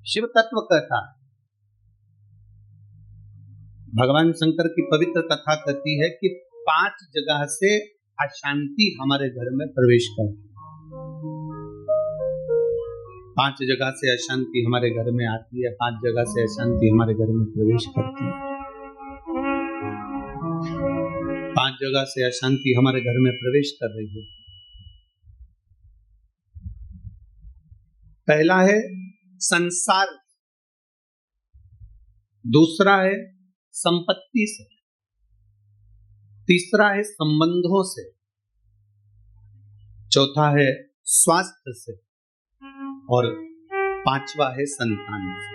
शिव तत्व कथा, भगवान शंकर की पवित्र कथा कहती है कि 5 जगह से अशांति हमारे घर में प्रवेश करती है। 5 जगह से अशांति हमारे घर में आती है, 5 जगह से अशांति हमारे घर में प्रवेश करती है। 5 जगह से अशांति हमारे घर में प्रवेश कर रही है। पहला है संसार, दूसरा है संपत्ति से, तीसरा है संबंधों से, चौथा है स्वास्थ्य से और 5वां है संतान से।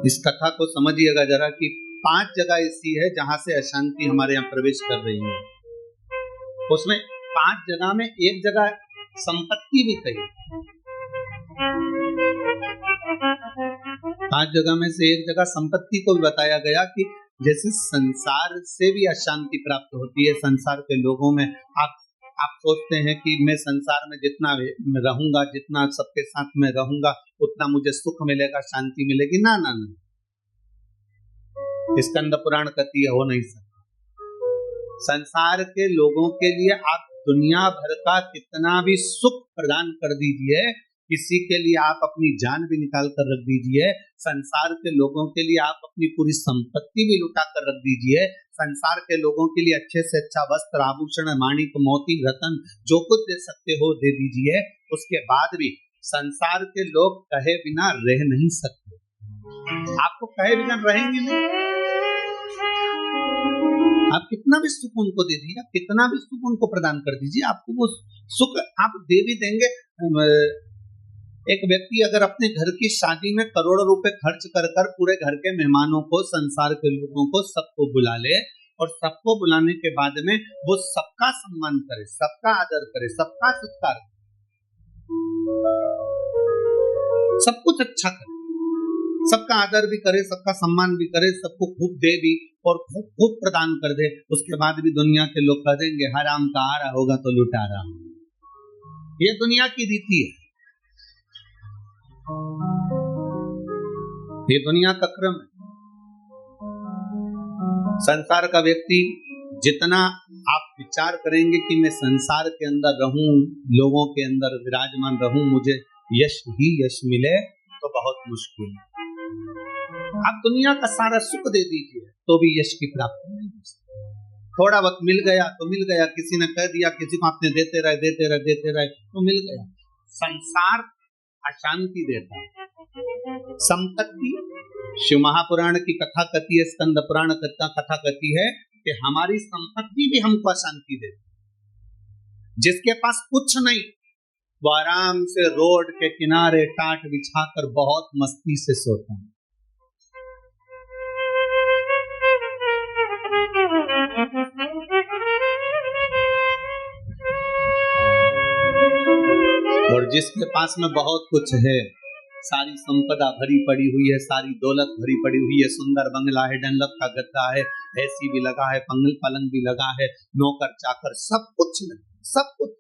इस कथा को समझिएगा जरा कि 5 जगह ऐसी है जहां से अशांति हमारे यहाँ प्रवेश कर रही है। उसमें 5 जगह में एक जगह संपत्ति भी कही, 5 जगह में से एक जगह संपत्ति को भी बताया गया कि जैसे संसार से भी अशांति प्राप्त होती है। संसार के लोगों में आप सोचते हैं कि मैं संसार में जितना रहूंगा, जितना सबके साथ में रहूंगा, उतना मुझे सुख मिलेगा, शांति मिलेगी। ना ना ना, स्कंद पुराण कहती है हो नहीं सकता। संसार के लोगों के लिए आप दुनिया भर का कितना भी सुख प्रदान कर दीजिए, किसी के लिए आप अपनी जान भी निकाल कर रख दीजिए, संसार के लोगों के लिए आप अपनी पूरी संपत्ति भी लुटा कर रख दीजिए, संसार के लोगों के लिए अच्छे से अच्छा वस्त्र, आभूषण, माणिक, मोती, रतन जो कुछ दे सकते हो दे दीजिए। उसके बाद भी संसार के लोग कहे बिना रह नहीं सकते। आपको कहे बिना रहेंगे नहीं। आप कितना भी सुख उनको दे दीजिए, कितना भी सुख उनको प्रदान कर दीजिए, आपको वो सुख आप दे भी देंगे। एक व्यक्ति अगर अपने घर की शादी में करोड़ों रुपए खर्च कर कर पूरे घर के मेहमानों को, संसार के लोगों को, सबको बुला ले और सबको बुलाने के बाद में वो सबका सम्मान करे, सबका आदर करे, सबका सत्कार करे, सब कुछ अच्छा करे, सबका आदर भी करे, सबका सम्मान भी करे, सबको खूब दे भी और खूब खूब प्रदान कर दे, उसके बाद भी दुनिया के लोग कह देंगे हराम का आ रहा होगा तो लुटा रहा होगा। ये दुनिया की रीति है, ये दुनिया का क्रम है। संसार का व्यक्ति जितना आप विचार करेंगे कि मैं संसार के अंदर रहूं, लोगों के अंदर विराजमान रहूं, मुझे यश ही यश मिले, तो बहुत मुश्किल है। आप दुनिया का सारा सुख दे दीजिए तो भी यश की प्राप्ति नहीं हो सकती। थोड़ा वक्त मिल गया तो मिल गया, किसी ने कह दिया, किसी को आपने देते रहे तो मिल गया। संसार अशांति देता है। संपत्ति, शिव महापुराण की कथा कहती है, स्कंद पुराण कथा कहती है कि हमारी संपत्ति भी हमको अशांति देती। जिसके पास कुछ नहीं वो आराम से रोड के किनारे टाट बिछाकर बहुत मस्ती से सोता है। और जिसके पास में बहुत कुछ है, सारी संपदा भरी पड़ी हुई है, सारी दौलत भरी पड़ी हुई है, सुंदर बंगला है, डनलप का गद्दा है, एसी भी लगा है, पलंग भी लगा है, नौकर चाकर सब कुछ है, सब कुछ,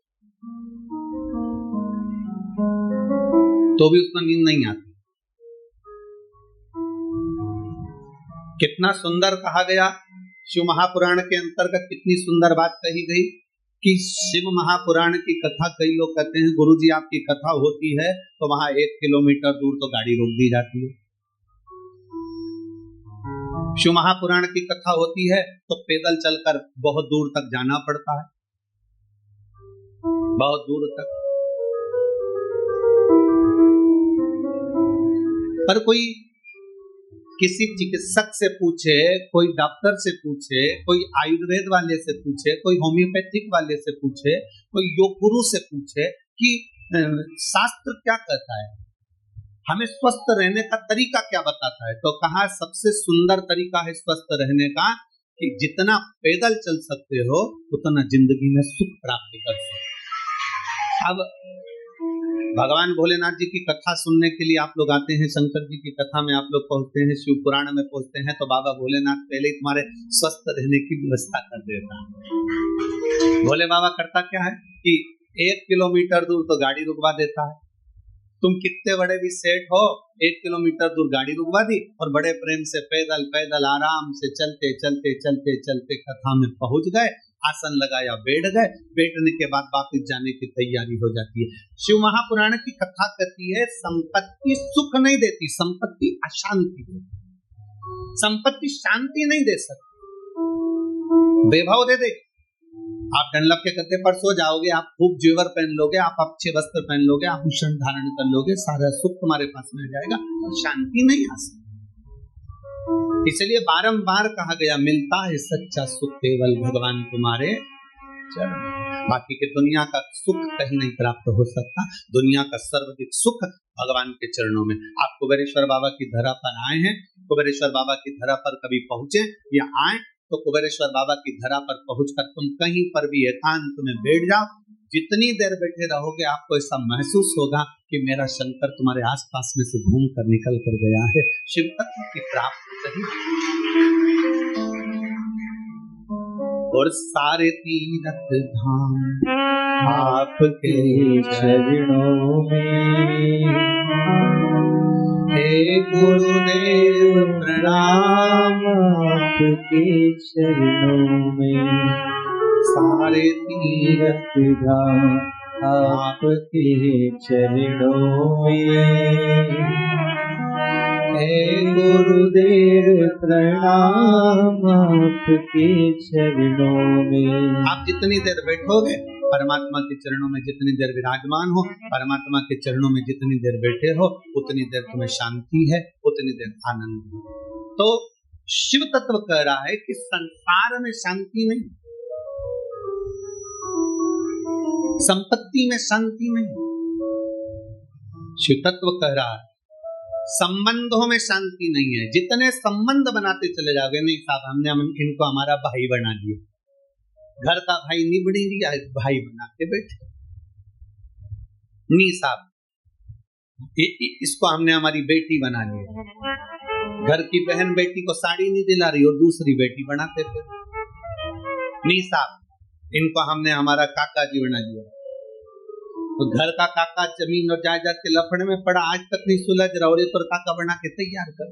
तो भी उसको नींद नहीं आती। कितना सुंदर कहा गया शिव महापुराण के अंतर्गत, कितनी सुंदर बात कही गई कि शिव महापुराण की कथा, कई लोग कहते हैं गुरुजी आपकी कथा होती है तो वहां 1 किलोमीटर दूर तो गाड़ी रोक दी जाती है। शिव महापुराण की कथा होती है तो पैदल चलकर बहुत दूर तक जाना पड़ता है, बहुत दूर तक। पर कोई किसी चिकित्सक से पूछे, कोई डॉक्टर से पूछे, कोई आयुर्वेद वाले से पूछे, कोई होम्योपैथिक वाले से पूछे, कोई योग गुरु से पूछे कि शास्त्र क्या कहता है, हमें स्वस्थ रहने का तरीका क्या बताता है, तो कहा सबसे सुंदर तरीका है स्वस्थ रहने का कि जितना पैदल चल सकते हो उतना जिंदगी में सुख प्राप्त कर सकते। अब भगवान भोलेनाथ जी की कथा सुनने के लिए आप लोग आते हैं, शंकर जी की कथा में आप लोग पहुंचते हैं, शिव पुराण में पहुंचते हैं, तो बाबा भोलेनाथ पहले ही तुम्हारे स्वस्थ रहने की व्यवस्था कर देता है। भोले बाबा करता क्या है कि 1 किलोमीटर दूर तो गाड़ी रुकवा देता है। तुम कितने बड़े भी सेठ हो, 1 किलोमीटर दूर गाड़ी रुकवा दी और बड़े प्रेम से पैदल पैदल आराम से चलते चलते चलते चलते कथा में पहुंच गए, आसन लगाया, बैठ गए, बैठने के बाद वापस जाने की तैयारी हो जाती है। शिव महापुराण की कथा कहती है संपत्ति सुख नहीं देती, संपत्ति अशांति देती। संपत्ति शांति नहीं दे सकती, वैभव दे देगी। आप डनलप के गद्दे पर सो जाओगे, आप खूब जेवर पहन लोगे, आप अच्छे वस्त्र पहन लोगे, आभूषण धारण कर लोगे, सारा सुख तुम्हारे पास में जाएगा, शांति नहीं आ सकती। इसलिए बारंबार कहा गया मिलता है सच्चा सुख केवल भगवान तुम्हारे चरण। बाकी के दुनिया का सुख कहीं नहीं प्राप्त हो सकता। दुनिया का सर्वाधिक सुख भगवान के चरणों में। आप कुबेरेश्वर बाबा की धरा पर आए हैं, कुबेरेश्वर बाबा की धरा पर कभी पहुंचे या आए तो कुबेरेश्वर बाबा की धरा पर पहुंचकर तुम कहीं पर भी एकांत में बैठ जाओ, जितनी देर बैठे रहोगे आपको ऐसा महसूस होगा कि मेरा शंकर तुम्हारे आसपास में से घूम कर निकल कर गया है। शिव तत्व की प्राप्ति सही। और सारे तीर्थ धाम आपके चरणों में, हे गुरुदेव प्रणाम आपके चरणों में। सारे तीर्थ धाम आपके चरणों में, हे गुरुदेव प्रणाम आपके चरणों में। आप जितनी देर बैठोगे परमात्मा के चरणों में, जितनी देर विराजमान हो परमात्मा के चरणों में, जितनी देर बैठे हो उतनी देर तुम्हें शांति है, उतनी देर आनंद है। तो शिव तत्व कह रहा है कि संसार में शांति नहीं, संपत्ति में शांति नहीं। शिव तत्व कह रहा है संबंधों में शांति नहीं है। जितने संबंध बनाते चले जाओगे, नहीं साहब हमने इनको हमारा भाई बना दिया, घर का भाई निबड़ी दिया, भाई बना के बैठे। नहीं साहब इसको हमने हमारी बेटी बना लिया, घर की बहन बेटी को साड़ी नहीं दिला रही और दूसरी बेटी बनाते थे। नहीं साहब इनको हमने हमारा काका जी बना दिया, तो घर का काका जमीन और जायदाद के लफड़े में पड़ा, आज तक नहीं सुलझ रहा और ये तो काका बना के तैयार कर।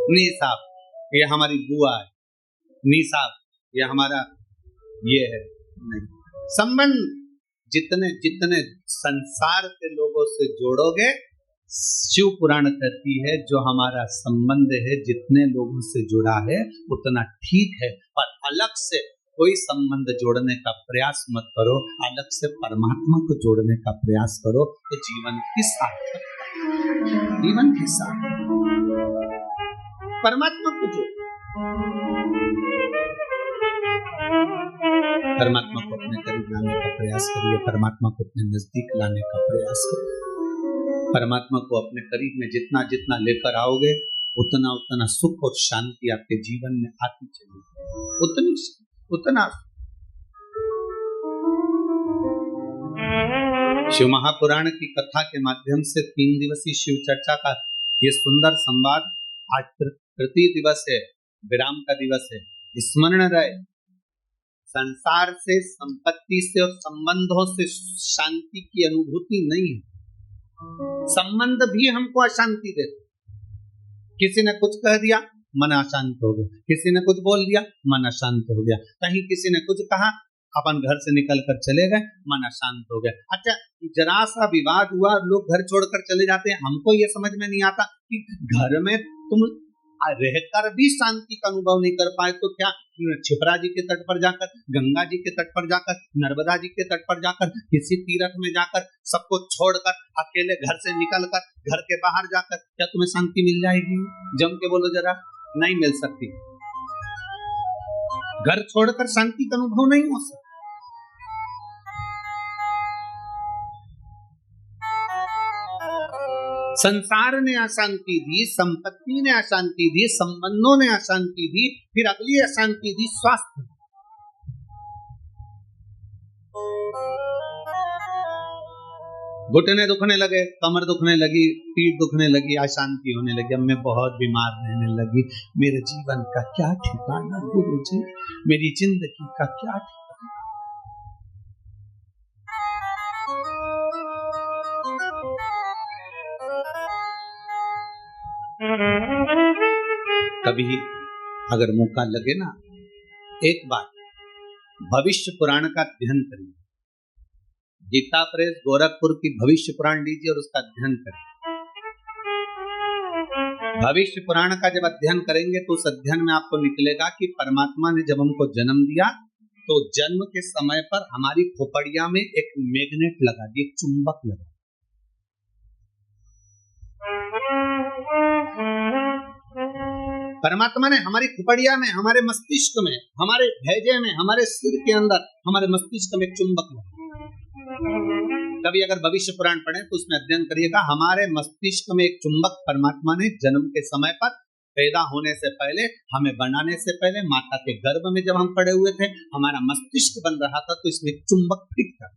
नहीं साहब ये हमारी बुआ है, नहीं साहब ये हमारा ये है। नहीं, संबंध जितने जितने संसार के लोगों से जोड़ोगे, शिव पुराण कहती है जो हमारा संबंध है जितने लोगों से जुड़ा है उतना ठीक है, पर अलग से कोई संबंध जोड़ने का प्रयास मत करो, अलग से परमात्मा को जोड़ने का प्रयास करो तो जीवन की सार्थकता, जीवन के साथ परमात्मा को जोड़ो, परमात्मा को अपने करीब लाने का प्रयास करिए, परमात्मा को अपने नजदीक लाने का प्रयास करिए। परमात्मा को अपने करीब में जितना जितना लेकर आओगे उतना उतना सुख और शांति आपके जीवन में आती चलेगी, उतना। शिव महापुराण की कथा के माध्यम से 3 दिवसीय शिव चर्चा का ये सुंदर संवाद आज तृतीय दिवस है, विराम का दिवस है। स्मरण रहे संसार से, संपत्ति से और संबंधों से शांति की अनुभूति नहीं है। संबंध भी हमको अशांति देते। किसी ने कुछ कह दिया मन अशांत हो गया, किसी ने कुछ बोल दिया मन अशांत हो गया, कहीं किसी ने कुछ कहा अपन घर से निकल कर चले गए मन अशांत हो गया। अच्छा जरा सा विवाद हुआ लोग घर छोड़कर चले जाते हैं। हमको ये समझ में नहीं आता कि घर में तुम रहकर भी शांति का अनुभव नहीं कर पाए तो क्या छिपरा जी के तट पर जाकर, गंगा जी के तट पर जाकर, नर्मदा जी के तट पर जाकर, किसी तीर्थ में जाकर, सबको छोड़कर अकेले घर से निकलकर घर के बाहर जाकर क्या तुम्हें शांति मिल जाएगी? जम के बोलो जरा, नहीं मिल सकती। घर छोड़कर शांति का अनुभव नहीं हो सकता। संसार ने अशांति दी, संपत्ति ने अशांति दी, संबंधों ने अशांति दी, फिर अगली अशांति दी स्वास्थ्य। घुटने दुखने लगे, कमर दुखने लगी, पीठ दुखने लगी, अशांति होने लगी, अब मैं बहुत बीमार रहने लगी, मेरे जीवन का क्या ठिकाना गुरुजी, मेरी जिंदगी का क्या ठिकाना। कभी अगर मौका लगे ना, एक बार भविष्य पुराण का अध्ययन करिए। गीता प्रेस गोरखपुर की भविष्य पुराण लीजिए और उसका अध्ययन करिए। भविष्य पुराण का जब अध्ययन करेंगे तो उस अध्ययन में आपको निकलेगा कि परमात्मा ने जब हमको जन्म दिया तो जन्म के समय पर हमारी खोपड़िया में एक मैग्नेट लगा दिया, एक चुंबक लगा। परमात्मा ने हमारी खोपड़िया में, हमारे मस्तिष्क में, हमारे भेजे में, हमारे सिर के अंदर, हमारे मस्तिष्क में एक चुंबक लगा। कभी अगर भविष्य पुराण पढ़ें तो उसमें अध्ययन करिएगा, हमारे मस्तिष्क में एक चुंबक परमात्मा ने जन्म के समय पर, पैदा होने से पहले, हमें बनाने से पहले, माता के गर्भ में जब हम पड़े हुए थे, हमारा मस्तिष्क बन रहा था तो इसमें एक चुंबक फिट था।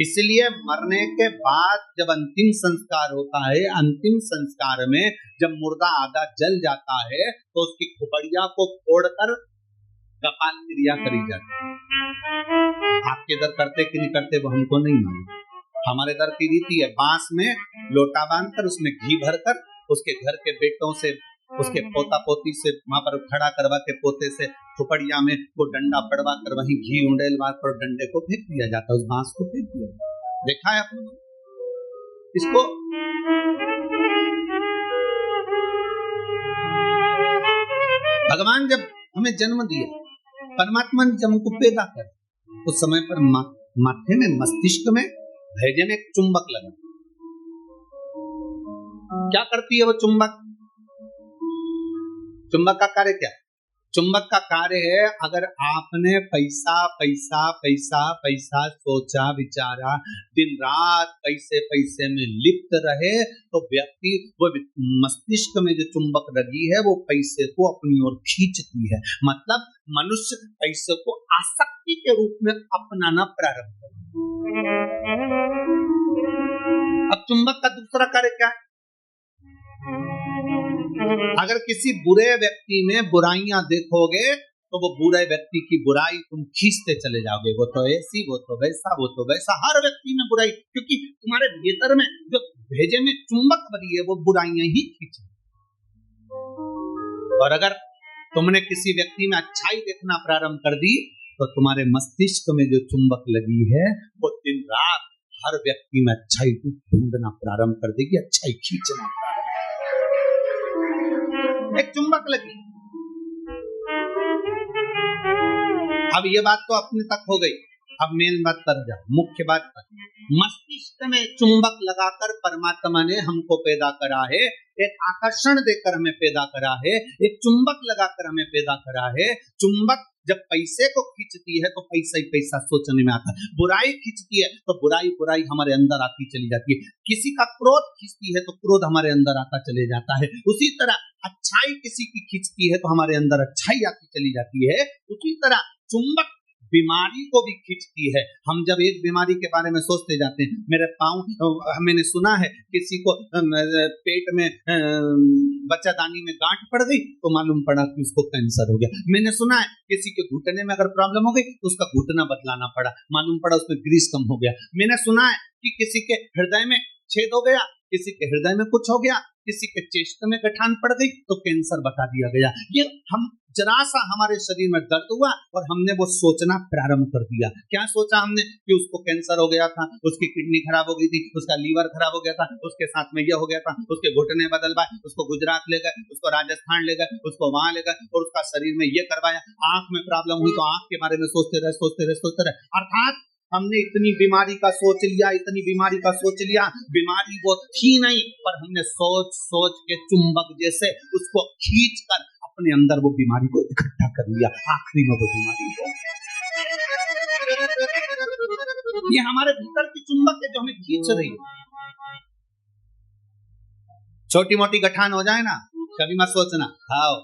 इसलिए मरने के बाद जब अंतिम संस्कार होता है, अंतिम संस्कार में जब मुर्दा आधा जल जाता है तो उसकी खोपड़िया को फोड़कर कपाल क्रिया करी जाती है। आपके इधर करते कि नहीं करते वो हमको नहीं मालूम। हमारे इधर की रीति है, बांस में लोटा बांधकर उसमें घी भरकर उसके घर के बेटों से, उसके पोता पोती से वहां पर खड़ा करवा के पोते से खोपड़िया में वो डंडा पड़वा कर वहीं घी उंडेलवा कर डंडे को फेंक दिया जाता है, उस बांस को फेंक दिया। देखा है आपने इसको? भगवान जब हमें जन्म दिया, परमात्मा ने जब हमको पैदा कर, उस समय पर माथे में, मस्तिष्क में, भेजे में एक चुंबक लगा। क्या करती है वो चुंबक? चुंबक का कार्य क्या? चुंबक का कार्य है, अगर आपने पैसा पैसा पैसा पैसा सोचा विचारा, दिन रात पैसे पैसे में लिप्त रहे, तो व्यक्ति वो मस्तिष्क में जो चुंबक लगी है वो पैसे को अपनी ओर खींचती है। मतलब मनुष्य पैसे को आसक्ति के रूप में अपनाना प्रारंभ करता है। अब चुंबक का दूसरा कार्य क्या है? अगर किसी बुरे व्यक्ति में बुराइयां देखोगे तो वो बुरे व्यक्ति की बुराई तुम खींचते चले जाओगे। वो तो ऐसी, वो तो वैसा, वो तो वैसा, हर व्यक्ति में बुराई, क्योंकि तुम्हारे भीतर में जो भेजे में चुंबक बनी है वो बुराइयां ही खींचे। और अगर तुमने किसी व्यक्ति में अच्छाई देखना प्रारंभ कर दी तो तुम्हारे मस्तिष्क में जो चुंबक लगी है वो दिन रात हर व्यक्ति में अच्छाई को ढूंढना प्रारंभ कर देगी, अच्छाई खींचना। एक चुंबक लगी। अब ये बात तो अपने तक हो गई, अब मेन बात पर जाओ, मुख्य बात पर। मस्तिष्क में चुंबक लगाकर परमात्मा ने हमको पैदा करा है, एक आकर्षण देकर हमें पैदा करा है, एक चुंबक लगाकर हमें पैदा करा है। चुंबक जब पैसे को खींचती है तो पैसा ही पैसा सोचने में आता है, बुराई खींचती है तो बुराई बुराई हमारे अंदर आती चली जाती है, किसी का क्रोध खींचती है तो क्रोध हमारे अंदर आता चले जाता है। उसी तरह अच्छाई किसी की खींचती है तो हमारे अंदर अच्छाई आती चली जाती है। उसी तरह चुंबक बीमारी को भी खींचती है। हम जब एक बीमारी के बारे में सोचते जाते हैं, मेरे पाँव, मैंने सुना है किसी को पेट में बच्चादानी में गांठ पड़ गई तो मालूम पड़ा कि उसको कैंसर हो गया। मैंने सुना है किसी के घुटने में अगर प्रॉब्लम हो गई तो उसका घुटना बदलाना पड़ा, मालूम पड़ा उसमें ग्रीस कम हो गया। मैंने सुना है कि किसी के हृदय में छेद हो गया, किसी के हृदय में कुछ हो गया, किसी के चेस्ट में गठान पड़ गई तो कैंसर बता दिया गया। ये हम जरा सा हमारे शरीर में दर्द हुआ और हमने वो सोचना प्रारंभ कर दिया। क्या सोचा हमने? कि उसको कैंसर हो गया था, उसकी किडनी खराब हो गई थी, उसका लीवर खराब हो गया था, उसके साथ में ये हो गया था, उसके घुटने बदलवाए, उसको गुजरात ले गए, उसको राजस्थान ले गए, उसको वहां ले गए और उसका शरीर में ये करवाया। आंख में प्रॉब्लम हुई तो आंख के बारे में सोचते रहे। अर्थात हमने इतनी बीमारी का सोच लिया, इतनी बीमारी का सोच लिया, बीमारी वो थी नहीं, पर हमने सोच सोच के चुंबक जैसे उसको खींच कर अपने अंदर वो बीमारी को इकट्ठा कर लिया। आखिरी में वो बीमारी हो, ये हमारे भीतर की चुंबक है जो हमें खींच रही है। छोटी मोटी गठान हो जाए ना, कभी मत सोचना खाओ,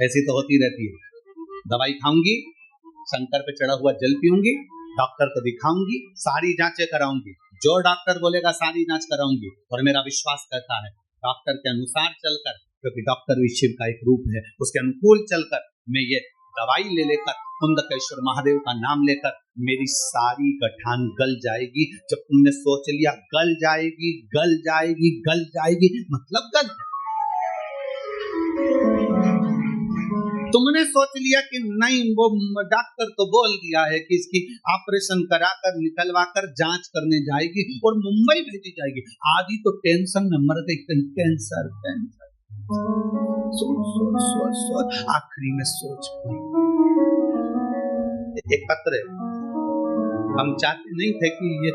ऐसी तो होती रहती है। दवाई खाऊंगी, शंकर पे चढ़ा हुआ जल पीऊंगी, डॉक्टर को दिखाऊंगी, सारी जांचें कराऊंगी, जो डॉक्टर बोलेगा सारी जांच कराऊंगी और मेरा विश्वास करता है डॉक्टर के अनुसार चलकर, क्योंकि डॉक्टर भी शिव का एक रूप है, उसके अनुकूल चलकर मैं ये दवाई ले लेकर कुंदकेश्वर महादेव का नाम लेकर मेरी सारी गठान गल जाएगी। जब तुमने सोच लिया गल जाएगी, गल जाएगी, गल जाएगी, मतलब गल, तुमने सोच लिया कि नहीं, वो डॉक्टर तो बोल दिया है कि इसकी ऑपरेशन कराकर निकलवाकर जांच करने जाएगी और मुंबई भेजी जाएगी। आदि तो टेंशन में मर गई, कहीं कैंसर कैंसर। सोच सोच सोच सोच, आखिरी में सोच एक पत्र। हम चाहते नहीं थे कि ये,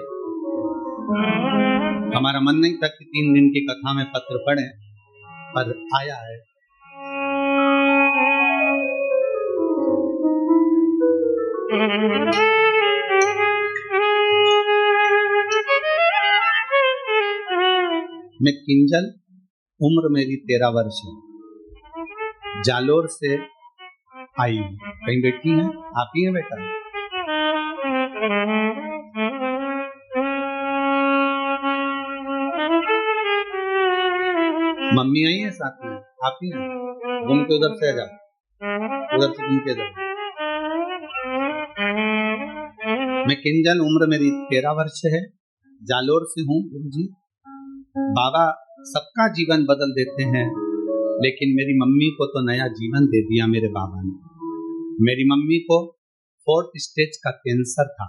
हमारा मन नहीं था कि 3 दिन की कथा में पत्र पढ़े, पर आया है। मैं किंजल, उम्र मेरी 13 वर्ष है, जालोर से आई। कहीं बैठी हैं? आप ही हैं बेटा? मम्मी आई है साथ में? आप ही हैं? घूम के उधर से आ जाओ, उधर से घूम के इधर। मैं किंजल, उम्र मेरी 13 वर्ष है, जालोर से हूँ। गुरुजी, बाबा सबका जीवन बदल देते हैं, लेकिन मेरी मम्मी को तो नया जीवन दे दिया मेरे बाबा ने। मेरी मम्मी को 4th स्टेज का कैंसर था।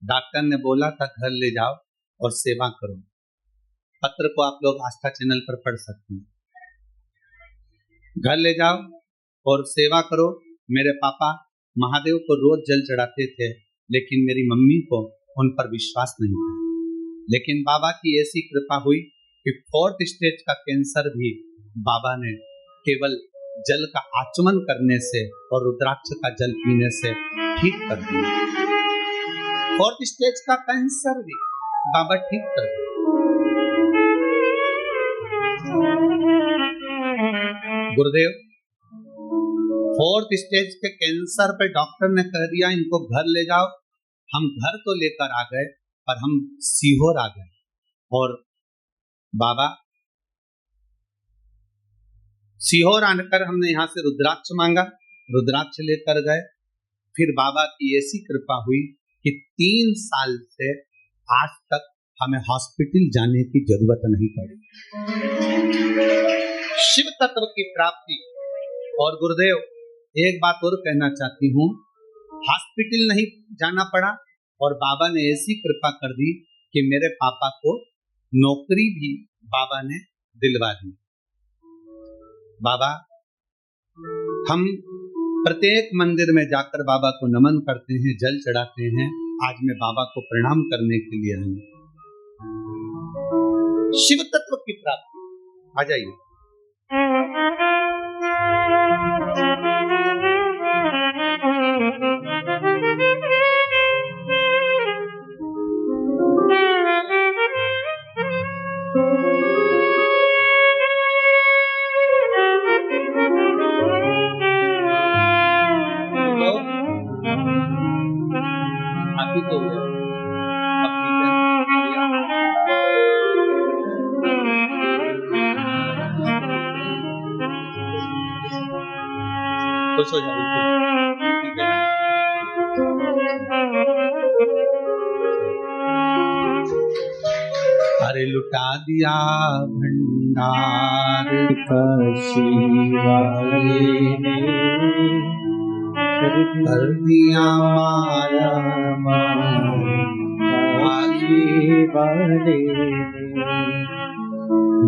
डॉक्टर ने बोला था घर ले जाओ और सेवा करो। पत्र को आप लोग आस्था चैनल पर पढ़ सकते हैं। घर ले जाओ और सेवा करो। मेरे पापा महादेव को रोज जल चढ़ाते थे, लेकिन मेरी मम्मी को उन पर विश्वास नहीं था। लेकिन बाबा की ऐसी कृपा हुई कि 4th स्टेज का कैंसर भी बाबा ने केवल जल का आचमन करने से और रुद्राक्ष का जल पीने से ठीक कर दिया। 4th स्टेज का कैंसर भी बाबा ठीक कर दिया। गुरुदेव, 4th स्टेज के कैंसर पे डॉक्टर ने कह दिया इनको घर ले जाओ। हम घर तो लेकर आ गए, पर हम सीहोर आ गए और बाबा सीहोर आकर हमने यहाँ से रुद्राक्ष मांगा, रुद्राक्ष लेकर गए। फिर बाबा की ऐसी कृपा हुई कि 3 साल से आज तक हमें हॉस्पिटल जाने की जरूरत नहीं पड़ी। शिव तत्व की प्राप्ति। और गुरुदेव, एक बात और कहना चाहती हूँ, हॉस्पिटल नहीं जाना पड़ा और बाबा ने ऐसी कृपा कर दी कि मेरे पापा को नौकरी भी बाबा ने दिलवा दी। बाबा, हम प्रत्येक मंदिर में जाकर बाबा को नमन करते हैं, जल चढ़ाते हैं। आज मैं बाबा को प्रणाम करने के लिए आई। शिव तत्व की प्राप्ति। आ जाइए। तो खुश हो जाए, ठीक है। अरे लुटा दिया भंडार का शिवाले ने, कर दिया मारा शिवाले ने,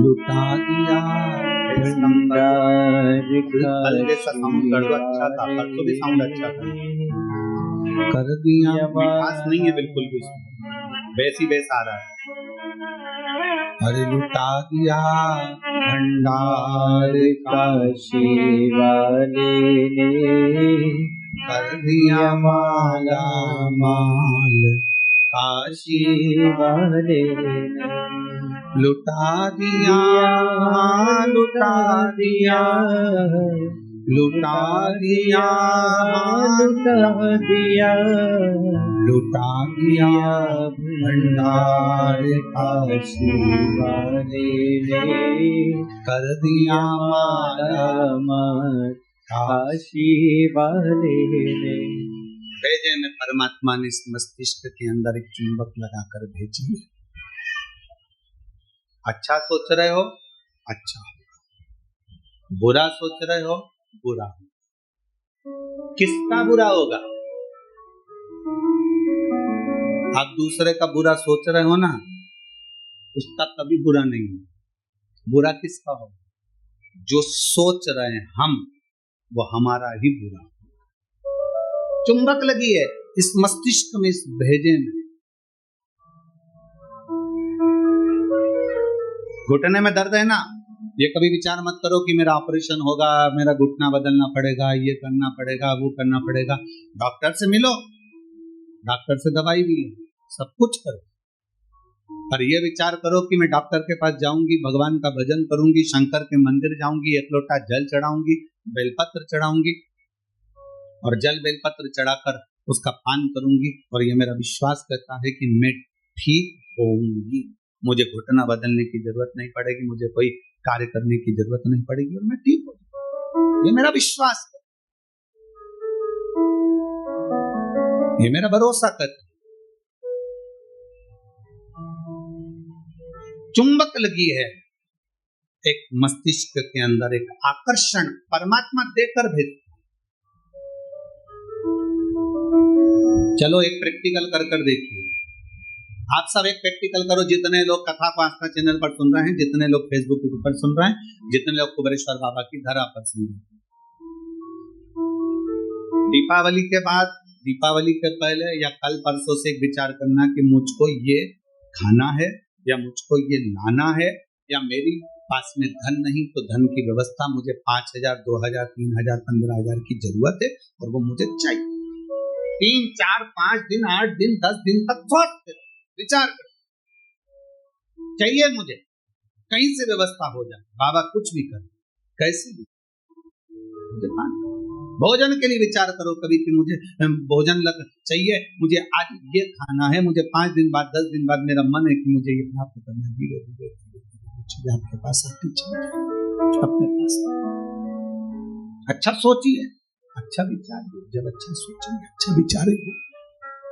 लुटा दिया भंडार का साउंड अच्छा था, परसों भी साउंड अच्छा था। कर दिया, मिठास नहीं है बिल्कुल भी, वैसी बेस आ रहा है। अरे लुटा दिया भंडार का शिवाले ने, कर दिया माला माल काशी वाले ने, लुटा दिया लुटा दिया लुटा दिया लुटा दिया लुटा दिया भंडार काशी वाले ने, कर दिया माला माल काशी वाले ने। भेजे में परमात्मा ने इस मस्तिष्क के अंदर एक चुंबक लगाकर भेजी। अच्छा सोच रहे हो, अच्छा, बुरा सोच रहे हो, बुरा। किसका बुरा होगा? आप दूसरे का बुरा सोच रहे हो ना, उसका कभी बुरा नहीं हो। बुरा किसका हो? जो सोच रहे हैं हम, वो हमारा ही बुरा। चुंबक लगी है इस मस्तिष्क में, इस भेजे में। घुटने में दर्द है ना, ये कभी विचार मत करो कि मेरा ऑपरेशन होगा, मेरा घुटना बदलना पड़ेगा, ये करना पड़ेगा, वो करना पड़ेगा। डॉक्टर से मिलो, डॉक्टर से दवाई भी लो, सब कुछ करो, पर ये विचार करो कि मैं डॉक्टर के पास जाऊंगी, भगवान का भजन करूंगी, शंकर के मंदिर जाऊंगी, एक लोटा जल चढ़ाऊंगी, बेलपत्र चढ़ाऊंगी और जल बेलपत्र चढ़ाकर उसका पान करूंगी, और ये मेरा विश्वास करता है कि मैं ठीक होऊंगी, मुझे घुटना बदलने की जरूरत नहीं पड़ेगी, मुझे कोई कार्य करने की जरूरत नहीं पड़ेगी और मैं ठीक हो जाऊंगी। ये मेरा विश्वास है, ये मेरा भरोसा कर। चुंबक लगी है एक मस्तिष्क के अंदर, एक आकर्षण परमात्मा देकर भेज। चलो एक प्रैक्टिकल कर देखिए, आप सब एक प्रैक्टिकल करो। जितने लोग कथा को आस्था चैनल पर सुन रहे हैं, जितने लोग फेसबुक पर सुन रहे हैं, जितने लोग कुबेरेश्वर बाबा की धरा पर सुन रहे हैं, दीपावली के बाद, दीपावली के पहले या कल परसों से एक विचार करना कि मुझको ये खाना है या मुझको ये लाना है, या मेरी पास में धन नहीं तो धन की व्यवस्था, मुझे 5,000, 2,000, 3,000, 15,000 की जरूरत है और वो मुझे चाहिए। 3, 4, 5 दिन, 8 दिन, 10 दिन तक सोच विचार कर, चाहिए मुझे, कहीं से व्यवस्था हो जाए, बाबा कुछ भी कर, कैसे भी मुझे पान। भोजन के लिए विचार करो कभी कि मुझे भोजन चाहिए, मुझे आज ये खाना है, मुझे 5 दिन बाद, 10 दिन बाद मेरा मन है कि मुझे ये प्राप्त करना है। धीरे धीरे आपके पास आती चली अपने पास। अच्छा सोचिए, अच्छा विचारिए। जब अच्छा सोचेंगे, अच्छा विचारेंगे,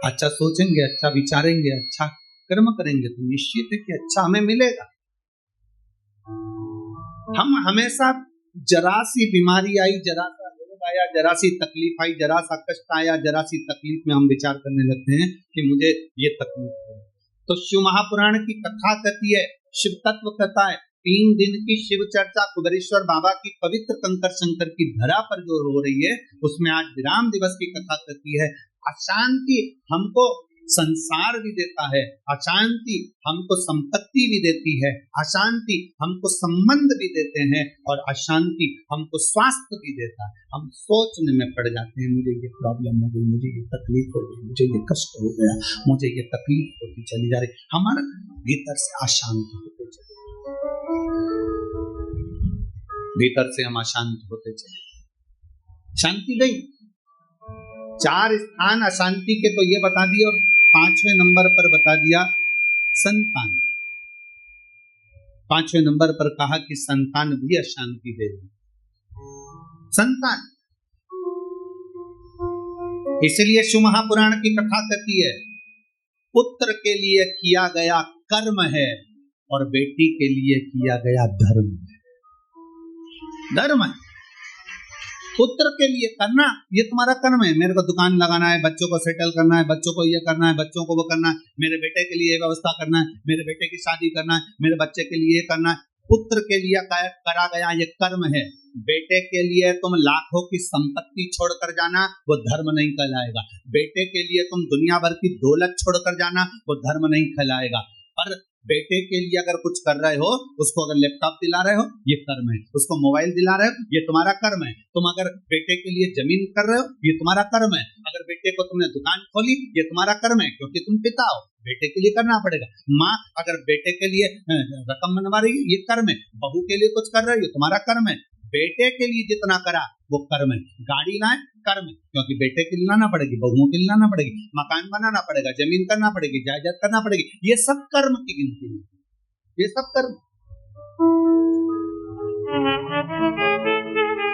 अच्छा सोचेंगे, अच्छा विचारेंगे, अच्छा कर्म करेंगे, तो निश्चित है कि अच्छा हमें मिलेगा। हम हमेशा जरा सी बीमारी आई, जरा सा रोग आया, जरा सी तकलीफ आई, जरा सा कष्ट आया, जरा सी तकलीफ में हम विचार करने लगते हैं कि मुझे ये तकलीफ है। तो शिव महापुराण की कथा कहती है, शिव तत्व कथा है, 3 दिन की शिव चर्चा कुबेरेश्वर बाबा की पवित्र कंकर शंकर की धरा पर जो हो रही है, उसमें आज विराम दिवस की कथा कहती है। अशांति हमको संसार भी देता है, अशांति हमको संपत्ति भी देती है, अशांति हमको संबंध भी देते हैं, और अशांति हमको स्वास्थ्य भी देता है। हम सोचने में पड़ जाते हैं, मुझे ये प्रॉब्लम हो गई, मुझे ये तकलीफ हो गई, मुझे ये कष्ट हो गया, मुझे ये तकलीफ होती चली जा रही, हमारे भीतर से अशांत होते चले, भीतर से हम अशांत होते चले। शांति गई। 4 स्थान अशांति के तो ये बता दिए, और 5वें नंबर पर बता दिया संतान। 5वें नंबर पर कहा कि संतान भी अशांति दे। संतान, इसलिए शिव महापुराण की कथा कहती है, पुत्र के लिए किया गया कर्म है और बेटी के लिए किया गया धर्म है। धर्म है, पुत्र के लिए करना, ये तुम्हारा कर्म है। मेरे को दुकान लगाना है, बच्चों को सेटल करना है, बच्चों को ये करना है, बच्चों को वो करना है, मेरे बेटे के लिए व्यवस्था करना है, मेरे बेटे की शादी करना है, मेरे बच्चे के लिए ये करना है। पुत्र के लिए करा गया ये कर्म है। बेटे के लिए तुम लाखों की संपत्ति छोड़कर जाना, वो धर्म नहीं कहलाएगा। बेटे के लिए तुम दुनिया भर की दौलत छोड़कर जाना, वो धर्म नहीं कहलाएगा। पर बेटे के लिए अगर कुछ कर रहे हो, उसको अगर लैपटॉप दिला रहे हो, ये कर्म है। उसको मोबाइल दिला रहे हो, ये तुम्हारा कर्म है। तुम अगर बेटे के लिए जमीन कर रहे हो, ये तुम्हारा कर्म है। अगर बेटे को तुमने दुकान खोली, ये तुम्हारा कर्म है, क्योंकि तुम पिता हो, बेटे के लिए करना पड़ेगा। माँ अगर बेटे के लिए रकम बनवा रही है, ये कर्म है। बहू के लिए कुछ कर रहे हो, ये तुम्हारा कर्म है। बेटे के लिए जितना करा वो कर्म है। गाड़ी लाए, कर्म है, क्योंकि बेटे के लिए लाना पड़ेगी, बहुओं के लिए लाना पड़ेगी, मकान बनाना पड़ेगा, जमीन करना पड़ेगी, जायदाद करना पड़ेगी, ये सब कर्म की गिनती है, ये सब कर्म।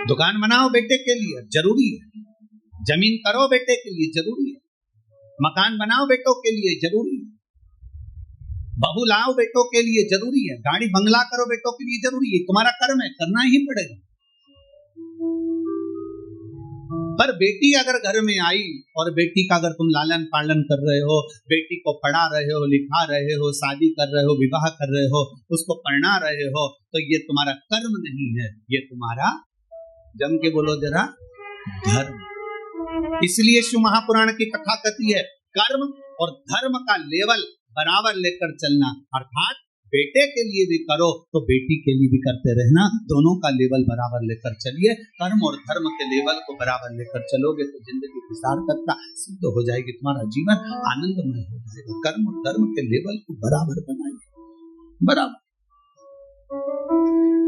दुकान बनाओ बेटे के लिए, जरूरी है। जमीन करो बेटे के लिए, जरूरी है। मकान बनाओ बेटों के लिए, जरूरी है। बहू लाओ बेटों के लिए, जरूरी है। गाड़ी बंगला करो बेटों के लिए, जरूरी है। तुम्हारा कर्म है, करना ही पड़ेगा। पर बेटी अगर घर में आई और बेटी का अगर तुम लालन पालन कर रहे हो, बेटी को पढ़ा रहे हो, लिखा रहे हो, शादी कर रहे हो, विवाह कर रहे हो, उसको पढ़ा रहे हो, तो ये तुम्हारा कर्म नहीं है, ये तुम्हारा, जम के बोलो जरा, धर्म। इसलिए शिव महापुराण की कथा कहती है कर्म और धर्म का लेवल बराबर लेकर चलना, अर्थात बेटे के लिए भी करो तो बेटी के लिए भी करते रहना, दोनों का लेवल बराबर लेकर चलिए। कर्म और धर्म के लेवल को बराबर लेकर चलोगे तो जिंदगी की सार्थकता सिद्ध हो जाएगी, तुम्हारा जीवन आनंदमय हो जाएगा। कर्म और धर्म के लेवल को बराबर बनाइए, बराबर।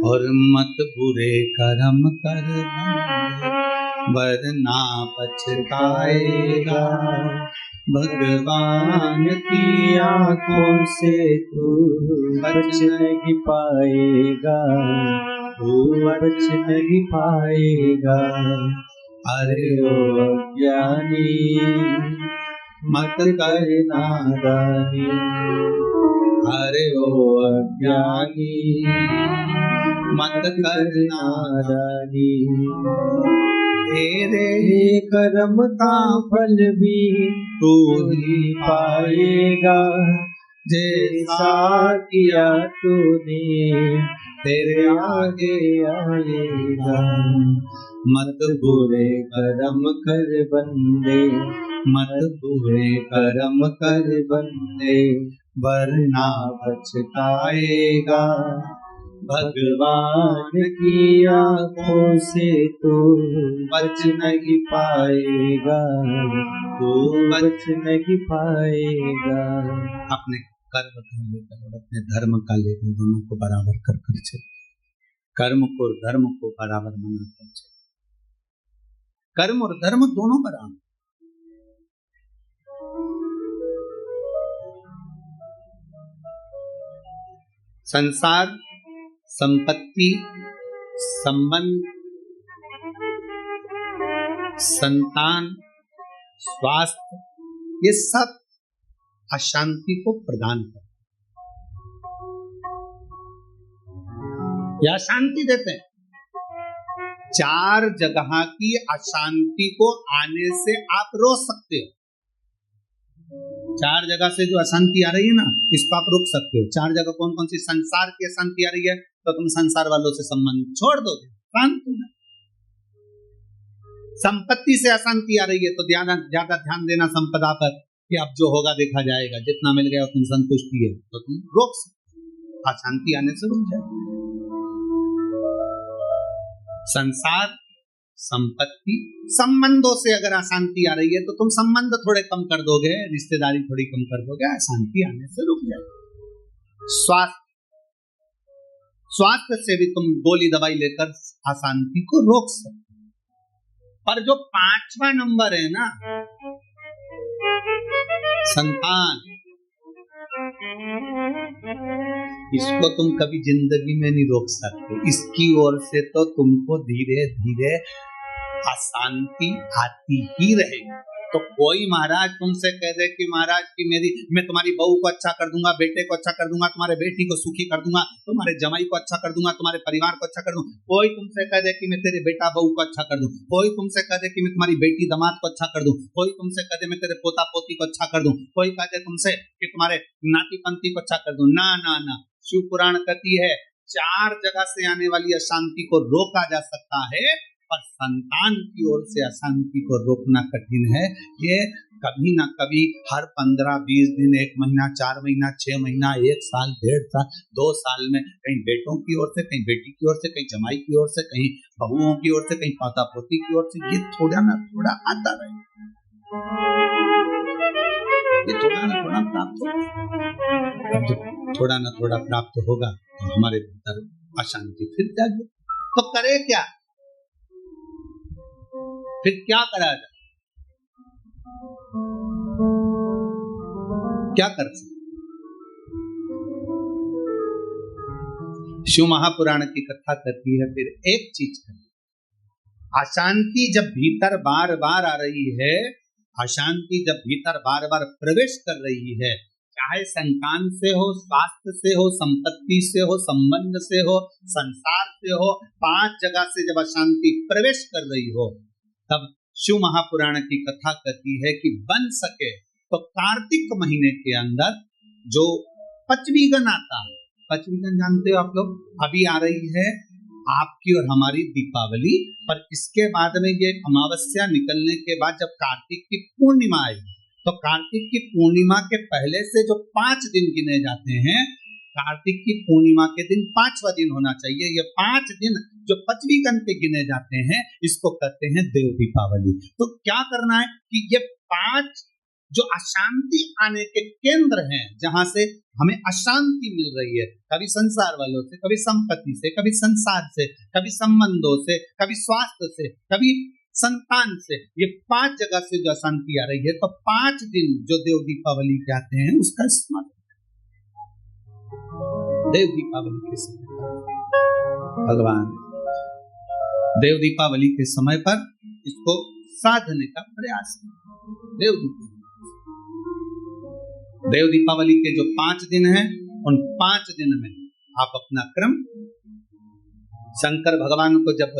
और मत बुरे कर्म कर वरना पछताएगा, भगवान की आंखों से तू बच नहीं पाएगा, तू बच नहीं पाएगा। अरे ओ अज्ञानी मत कर नादानी, अरे ओ अज्ञानी मत कर नादानी। तेरे कर्म का फल भी तू ही पाएगा, जैसा किया तूने तेरे आगे आएगा। मत बुरे कर्म कर बंदे, मत बुरे कर्म कर बंदे, वरना पछताएगा, भगवान की आंखों से तू बच नहीं पाएगा, तू बच नहीं पाएगा। अपने कर्म का लेकर और अपने धर्म का लेकर दोनों को बराबर कर कर चले, कर्म को धर्म को बराबर मनाकर चले, कर्म और धर्म दोनों बराबर। संसार, संपत्ति, संबंध, संतान, स्वास्थ्य, ये सब अशांति को प्रदान करते या अशांति देते हैं। चार जगह की अशांति को आने से आप रोक सकते हो। चार जगह से जो अशांति आ रही है ना, इसको आप रोक सकते हो। चार जगह कौन कौन सी? संसार की अशांति आ रही है तो तुम संसार वालों से संबंध छोड़ दोगे, शांत हो जाओगे। संपत्ति से अशांति आ रही है तो ज्यादा ध्यान देना संपदा पर कि अब जो होगा देखा जाएगा, जितना मिल गया उतनी संतुष्टि है, तो तुम रोक सकते हो, अशांति आने से रुक जाएगी। संसार, संपत्ति, संबंधों से अगर अशांति आ रही है तो तुम संबंध थोड़े कम कर दोगे, रिश्तेदारी थोड़ी कम कर दोगे, अशांति आने से रुक जाएगी। स्वास्थ्य, स्वास्थ्य से भी तुम गोली दवाई लेकर अशांति को रोक सकते। पर जो पांचवा नंबर है ना, संतान, इसको तुम कभी जिंदगी में नहीं रोक सकते। इसकी ओर से तो तुमको धीरे धीरे अशांति आती ही रहेगी। तो कोई महाराज तुमसे कह दे कि महाराज की मैं तुम्हारी बहू को अच्छा कर दूंगा, बेटे को अच्छा कर दूंगा, तुम्हारे बेटी को सुखी कर दूंगा, तुम्हारे जमाई को अच्छा कर दूंगा, तुम्हारे परिवार को अच्छा कर दूंगा। कोई तुमसे कह दे कि मैं तेरे बेटा बहू को अच्छा कर दूं, कोई तुमसे कह दे कि मैं तुम्हारी बेटी दामाद को अच्छा कर दूं, कोई तुमसे कह दे मैं तेरे पोता पोती को अच्छा कर दूं, कोई कह दे तुमसे कि तुम्हारे नाती पंती को अच्छा कर दूं। ना ना ना, शिव पुराण कहती है चार जगह से आने वाली अशांति को रोका जा सकता है, पर संतान की ओर से अशांति को रोकना कठिन है। ये कभी ना कभी हर 15-20 दिन, 1 महीना, 4 महीना, 6 महीना, 1 साल, 1.5 साल, 2 साल में कहीं बेटों की ओर से, कहीं बेटी की ओर से, कहीं जमाई की ओर से, कहीं बहुओं की ओर से, कहीं पोता पोती की ओर से, ये थोड़ा ना थोड़ा आता रहेगा, ये थोड़ा ना थोड़ा प्राप्त होगा। थोड़ा ना थोड़ा प्राप्त होगा तो हमारे भीतर अशांति फिर जाएगी। तो करे क्या? फिर क्या करा जाए? क्या कर सकते? शिव महापुराण की कथा करती है, फिर एक चीज करती, अशांति जब भीतर बार बार आ रही है, अशांति जब भीतर बार बार प्रवेश कर रही है, चाहे संतान से हो, स्वास्थ्य से हो, संपत्ति से हो, संबंध से हो, संसार से हो, 5 जगह से जब अशांति प्रवेश कर रही हो, तब शिव महापुराण की कथा कहती है कि बन सके तो कार्तिक महीने के अंदर जो पचवीगन आता है, पचवीगन जानते हो आप लोग, अभी आ रही है आपकी और हमारी दीपावली, पर इसके बाद में ये अमावस्या निकलने के बाद जब कार्तिक की पूर्णिमा आएगी, तो कार्तिक की पूर्णिमा के पहले से जो 5 दिन गिने जाते हैं, कार्तिक की पूर्णिमा के दिन 5वां दिन होना चाहिए। ये 5 दिन जो पचवीगन पे गिने जाते हैं, इसको कहते हैं देव दीपावली। तो क्या करना है कि ये 5 जो अशांति आने के केंद्र हैं, जहां से हमें अशांति मिल रही है, कभी संसार वालों से, कभी संपत्ति से, कभी संसार से, कभी संबंधों से, कभी स्वास्थ्य से, कभी संतान से, ये 5 जगह से जो अशांति आ रही है, तो 5 दिन जो देव दीपावली कहते हैं उसका स्मरण देव दीपावली के समय पर भगवान देव दीपावली के समय पर इसको साधने का प्रयास करें। देव दीपावली के जो 5 दिन हैं, उन 5 दिन में आप अपना क्रम, शंकर भगवान को जब